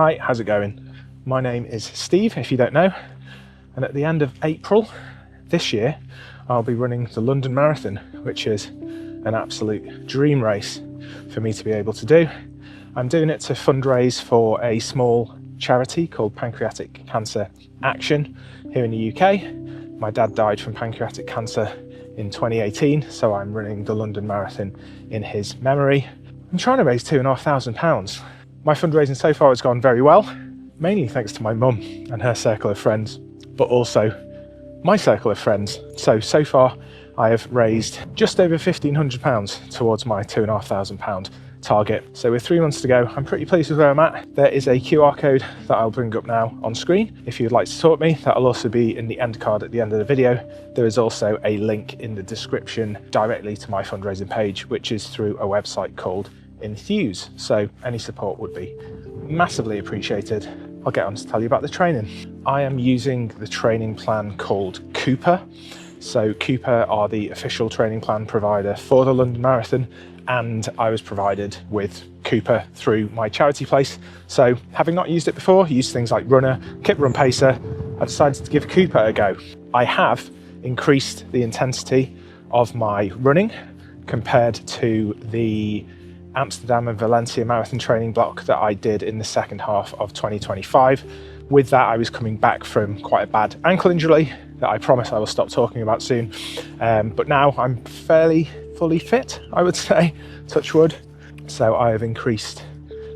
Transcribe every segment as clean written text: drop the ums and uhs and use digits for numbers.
Hi, how's it going? My name is Steve, if you don't know, and at the end of April this year, I'll be running the London Marathon, which is an absolute dream race for me to be able to do. I'm doing it to fundraise for a small charity called Pancreatic Cancer Action here in the UK. My dad died from pancreatic cancer in 2018, so I'm running the London Marathon in his memory. I'm trying to raise £2,500. My fundraising so far has gone very well, mainly thanks to my mum and her circle of friends, but also my circle of friends. So far I have raised just over £1,500 towards my £2,500 target. So with 3 months to go, I'm pretty pleased with where I'm at. There is a QR code that I'll bring up now on screen. If you'd like to talk to me, that'll also be in the end card at the end of the video. There is also a link in the description directly to my fundraising page, which is through a website called Enthuse. So any support would be massively appreciated. I'll get on to tell you about the training. I am using the training plan called Cooper. So Cooper are the official training plan provider for the London Marathon, and I was provided with Cooper through my charity place. So having not used it before, used things like Runner, Kit Run Pacer, I decided to give Cooper a go. I have increased the intensity of my running compared to the Amsterdam and Valencia marathon training block that I did in the second half of 2025. With that, I was coming back from quite a bad ankle injury that I promise I will stop talking about soon. But now I'm fairly fully fit, I would say, touch wood. So I have increased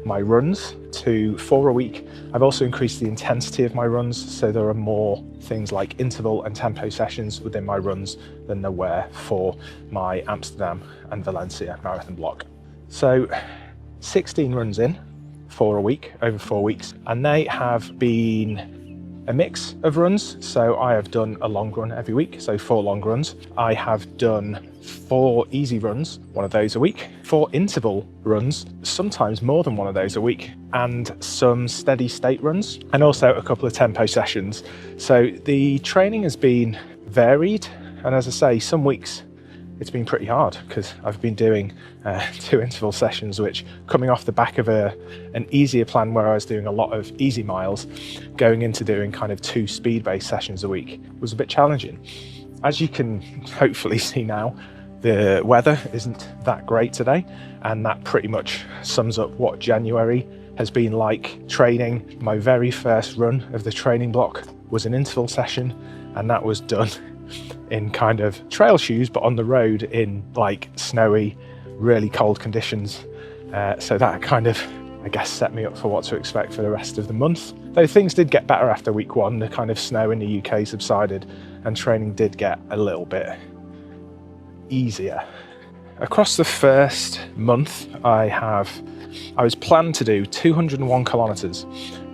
my runs to 4 a week. I've also increased the intensity of my runs, so there are more things like interval and tempo sessions within my runs than there were for my Amsterdam and Valencia marathon block. So 16 runs in, 4 a week, over 4 weeks, and they have been a mix of runs. So I have done a long run every week, so 4 long runs. I have done 4 easy runs, one of those a week, 4 interval runs, sometimes more than one of those a week, and some steady state runs, and also a couple of tempo sessions. So the training has been varied, and as I say, some weeks it's been pretty hard because I've been doing 2 interval sessions, which, coming off the back of an easier plan where I was doing a lot of easy miles, going into doing kind of 2 speed-based sessions a week was a bit challenging. As you can hopefully see now, the weather isn't that great today, and that pretty much sums up what January has been like training. My very first run of the training block was an interval session, and that was done in kind of trail shoes, but on the road in like snowy, really cold conditions. So that kind of, I guess, set me up for what to expect for the rest of the month. Though things did get better after week 1, the kind of snow in the UK subsided and training did get a little bit easier. Across the first month, I was planned to do 201 kilometers,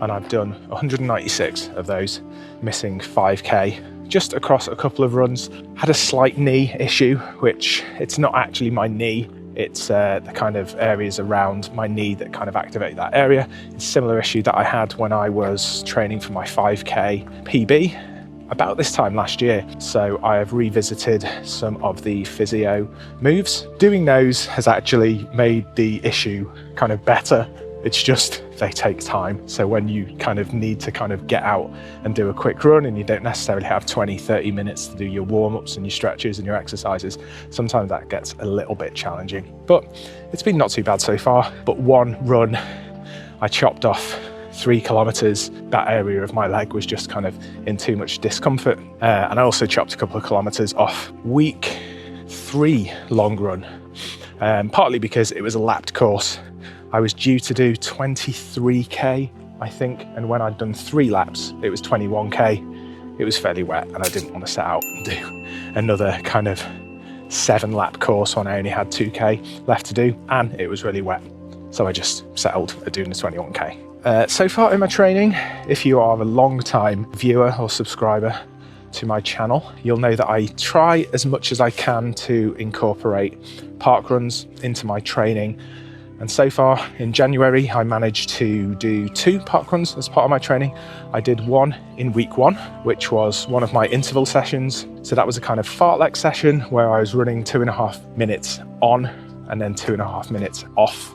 and I've done 196 of those, missing 5k. Just across a couple of runs. Had a slight knee issue, which it's not actually my knee, it's the kind of areas around my knee that kind of activate that area. It's a similar issue that I had when I was training for my 5k PB about this time last year. So I have revisited some of the physio moves. Doing those has actually made the issue kind of better. It's just they take time. So when you kind of need to kind of get out and do a quick run and you don't necessarily have 20-30 minutes to do your warm-ups and your stretches and your exercises, sometimes that gets a little bit challenging. But it's been not too bad so far. But one run, I chopped off 3 kilometers. That area of my leg was just kind of in too much discomfort. And I also chopped a couple of kilometers off week 3 long run, partly because it was a lapped course. I was due to do 23k, I think, and when I'd done 3 laps, it was 21k. It was fairly wet, and I didn't want to set out and do another kind of 7-lap course when I only had 2k left to do, and it was really wet. So I just settled at doing the 21k. So far in my training, if you are a long-time viewer or subscriber to my channel, you'll know that I try as much as I can to incorporate parkruns into my training. And so far in January, I managed to do 2 parkruns as part of my training. I did one in week 1, which was one of my interval sessions. So that was a kind of fartlek session where I was running 2.5 minutes on and then 2.5 minutes off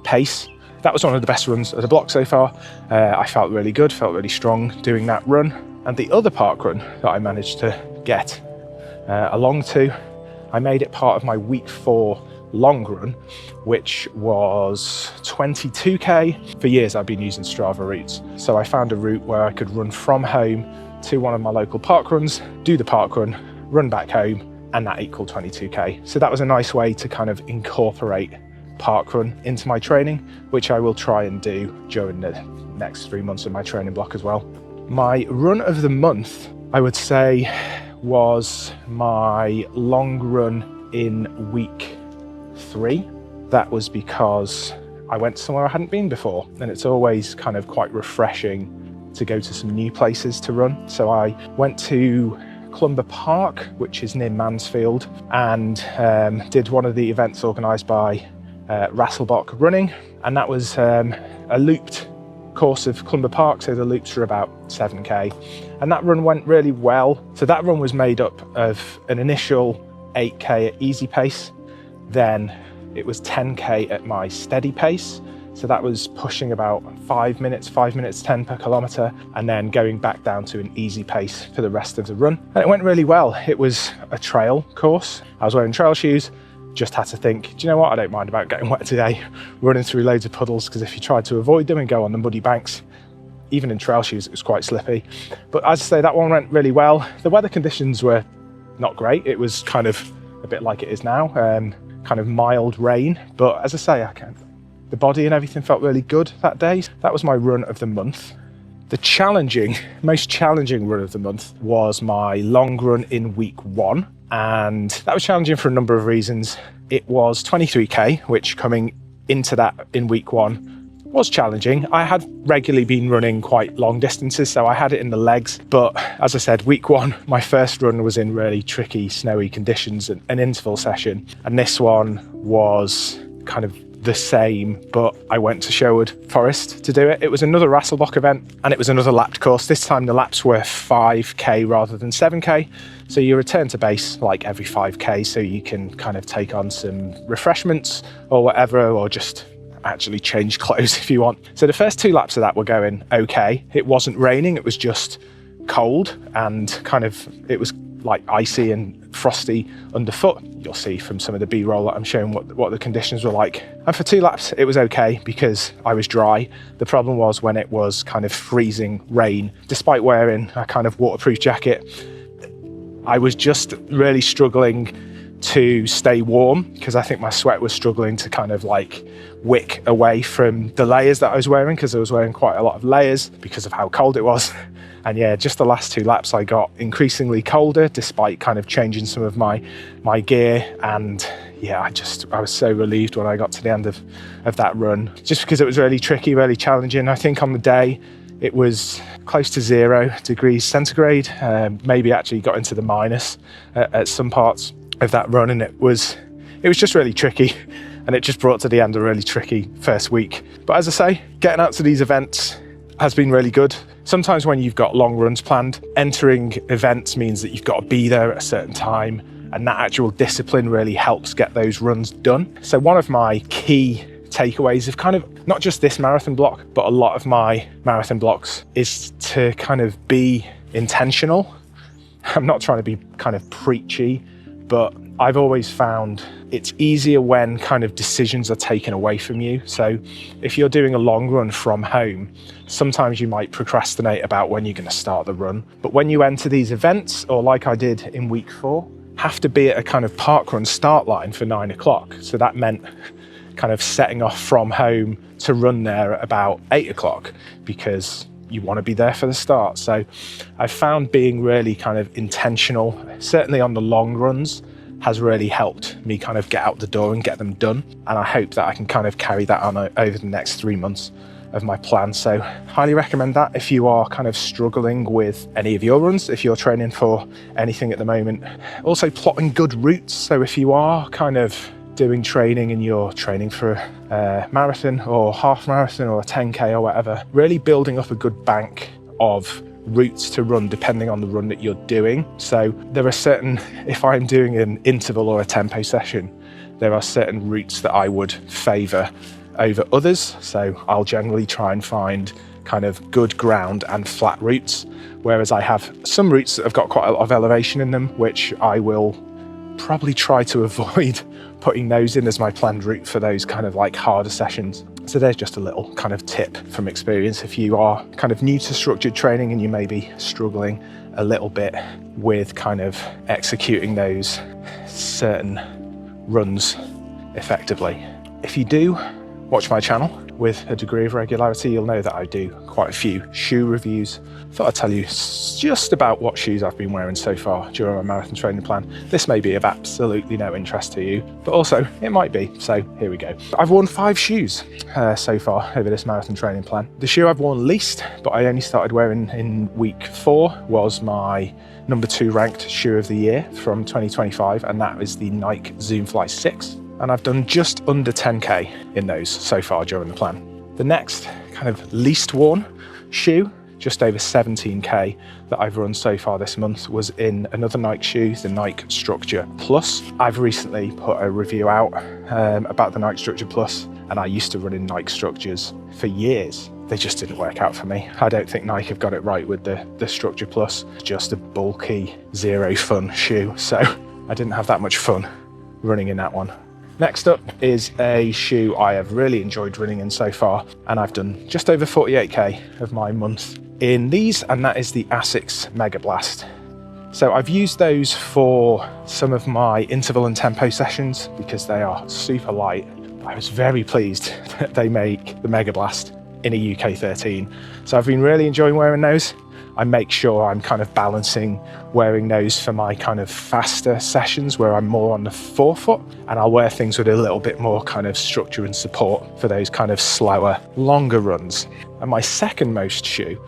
pace. that was one of the best runs of the block so far. I felt really good, felt really strong doing that run. And the other park run that I managed to get along to, I made it part of my week 4 long run, which was 22k. For years I've been using Strava routes, so I found a route where I could run from home to one of my local park runs, do the park run back home, and that equaled 22k. So that was a nice way to kind of incorporate parkrun into my training, which I will try and do during the next 3 months of my training block as well. My run of the month, I would say, was my long run in week 3. That was because I went somewhere I hadn't been before, and it's always kind of quite refreshing to go to some new places to run. So I went to Clumber Park, which is near Mansfield, and did one of the events organised by Rasselbach Running, and that was a looped course of Clumber Park, so the loops are about 7k, and that run went really well. So that run was made up of an initial 8k at easy pace, then it was 10k at my steady pace, so that was pushing about 5 minutes 10 per kilometre, and then going back down to an easy pace for the rest of the run. And it went really well. It was a trail course. I was wearing trail shoes, just had to think, do you know what, I don't mind about getting wet today, running through loads of puddles, because if you tried to avoid them and go on the muddy banks, even in trail shoes, it was quite slippy. But as I say, that one went really well. The weather conditions were not great. It was kind of a bit like it is now, kind of mild rain, but as I say, the body and everything felt really good that day. That was my run of the month. The most challenging run of the month was my long run in week 1. And that was challenging for a number of reasons. It was 23k, which coming into that in week 1 was challenging. I had regularly been running quite long distances, so I had it in the legs. But as I said, week 1, my first run was in really tricky, snowy conditions, an interval session. And this one was kind of the same, but I went to Sherwood Forest to do it. It was another Rasselbach event, and it was another lapped course. This time the laps were 5k rather than 7k. So you return to base like every 5k, so you can kind of take on some refreshments or whatever, or just actually change clothes if you want. So the first 2 laps of that were going okay. It wasn't raining, it was just cold, and kind of, it was like icy and frosty underfoot. You'll see from some of the B-roll that I'm showing what the conditions were like. And for 2 laps, it was okay because I was dry. The problem was when it was kind of freezing rain, despite wearing a kind of waterproof jacket, I was just really struggling to stay warm because I think my sweat was struggling to kind of like wick away from the layers that I was wearing, because I was wearing quite a lot of layers because of how cold it was. And yeah, just the last 2 laps I got increasingly colder despite kind of changing some of my gear. And yeah, I was so relieved when I got to the end of that run, just because it was really tricky, really challenging. I think on the day it was close to 0 degrees centigrade, maybe actually got into the minus at some parts of that run, and it was just really tricky, and it just brought to the end a really tricky first week. But as I say, getting out to these events has been really good. Sometimes when you've got long runs planned, entering events means that you've got to be there at a certain time, and that actual discipline really helps get those runs done. So one of my key takeaways of kind of not just this marathon block, but a lot of my marathon blocks, is to kind of be intentional. I'm not trying to be kind of preachy, but I've always found it's easier when kind of decisions are taken away from you. So if you're doing a long run from home, sometimes you might procrastinate about when you're going to start the run. But when you enter these events, or like I did in week 4, have to be at a kind of parkrun start line for 9 o'clock. So that meant kind of setting off from home to run there at about 8 o'clock because you want to be there for the start. So I found being really kind of intentional, certainly on the long runs, has really helped me kind of get out the door and get them done. And I hope that I can kind of carry that on over the next 3 months of my plan. So highly recommend that if you are kind of struggling with any of your runs, if you're training for anything at the moment. Also plotting good routes. So if you are kind of doing training and you're training for a marathon or half marathon or a 10k or whatever, really building up a good bank of routes to run depending on the run that you're doing. So there are certain, if I'm doing an interval or a tempo session, there are certain routes that I would favour over others. So I'll generally try and find kind of good ground and flat routes, whereas I have some routes that have got quite a lot of elevation in them, which I will probably try to avoid putting those in as my planned route for those kind of like harder sessions. So there's just a little kind of tip from experience if you are kind of new to structured training and you may be struggling a little bit with kind of executing those certain runs effectively. If you do watch my channel with a degree of regularity, you'll know that I do quite a few shoe reviews. Thought I'd tell you just about what shoes I've been wearing so far during my marathon training plan. This may be of absolutely no interest to you, but also it might be, so here we go. I've worn 5 shoes so far over this marathon training plan. The shoe I've worn least, but I only started wearing in week 4, was my number 2 ranked shoe of the year from 2025, and that is the Nike Zoomfly 6. And I've done just under 10k in those so far during the plan. The next kind of least worn shoe, just over 17k, that I've run so far this month was in another Nike shoe, the Nike Structure Plus. I've recently put a review out about the Nike Structure Plus, and I used to run in Nike Structures for years. They just didn't work out for me. I don't think Nike have got it right with the Structure Plus. Just a bulky, zero fun shoe, so I didn't have that much fun running in that one. Next up is a shoe I have really enjoyed running in so far, and I've done just over 48k of my month in these, and that is the Asics Mega Blast. So I've used those for some of my interval and tempo sessions because they are super light. I was very pleased that they make the Mega Blast in a UK 13. So I've been really enjoying wearing those. I make sure I'm kind of balancing wearing those for my kind of faster sessions where I'm more on the forefoot, and I'll wear things with a little bit more kind of structure and support for those kind of slower, longer runs. And my second most shoe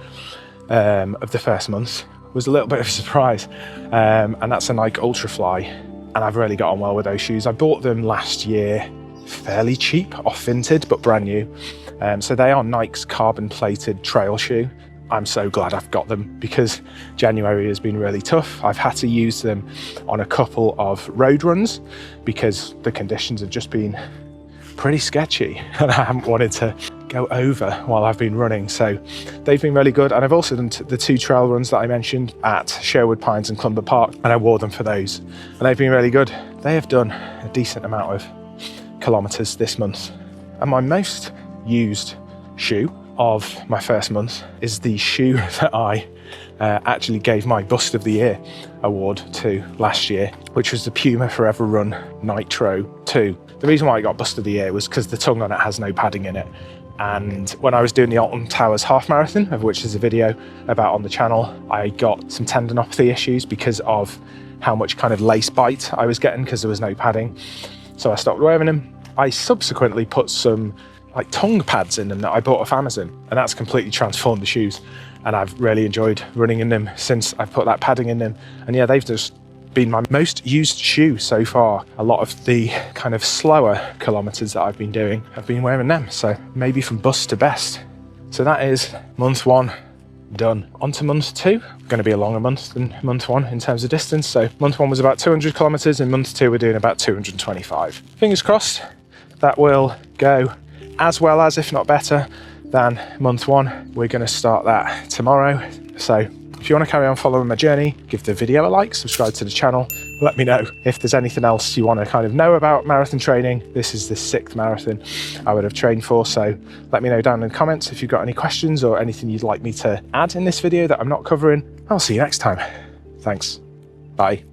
of the first month was a little bit of a surprise, and that's a Nike Ultrafly, and I've really got on well with those shoes. I bought them last year fairly cheap off Vinted, but brand new. So they are Nike's carbon plated trail shoe. I'm so glad I've got them because January has been really tough. I've had to use them on a couple of road runs because the conditions have just been pretty sketchy and I haven't wanted to go over while I've been running. So they've been really good. And I've also done the 2 trail runs that I mentioned at Sherwood Pines and Clumber Park, and I wore them for those. And they've been really good. They have done a decent amount of kilometers this month. And my most used shoe of my first month is the shoe that I actually gave my Bust of the Year award to last year, which was the Puma Forever Run Nitro 2. The reason why I got Bust of the Year was because the tongue on it has no padding in it. And when I was doing the Alton Towers half marathon, of which there's a video about on the channel, I got some tendinopathy issues because of how much kind of lace bite I was getting because there was no padding. So I stopped wearing them. I subsequently put some like tongue pads in them that I bought off Amazon, and that's completely transformed the shoes, and I've really enjoyed running in them since I've put that padding in them. And yeah, they've just been my most used shoe so far. A lot of the kind of slower kilometers that I've been doing, I've been wearing them, so maybe from bust to best. So that is month 1 done. On to month 2. Going to be a longer month than month 1 in terms of distance. So month 1 was about 200 kilometers, and month 2 we're doing about 225. Fingers crossed that will go as well as, if not better, than month 1. We're going to start that tomorrow. So if you want to carry on following my journey, give the video a like, subscribe to the channel. Let me know if there's anything else you want to kind of know about marathon training. This is the 6th marathon I would have trained for, so let me know down in the comments if you've got any questions or anything you'd like me to add in this video that I'm not covering. I'll see you next time. Thanks. Bye.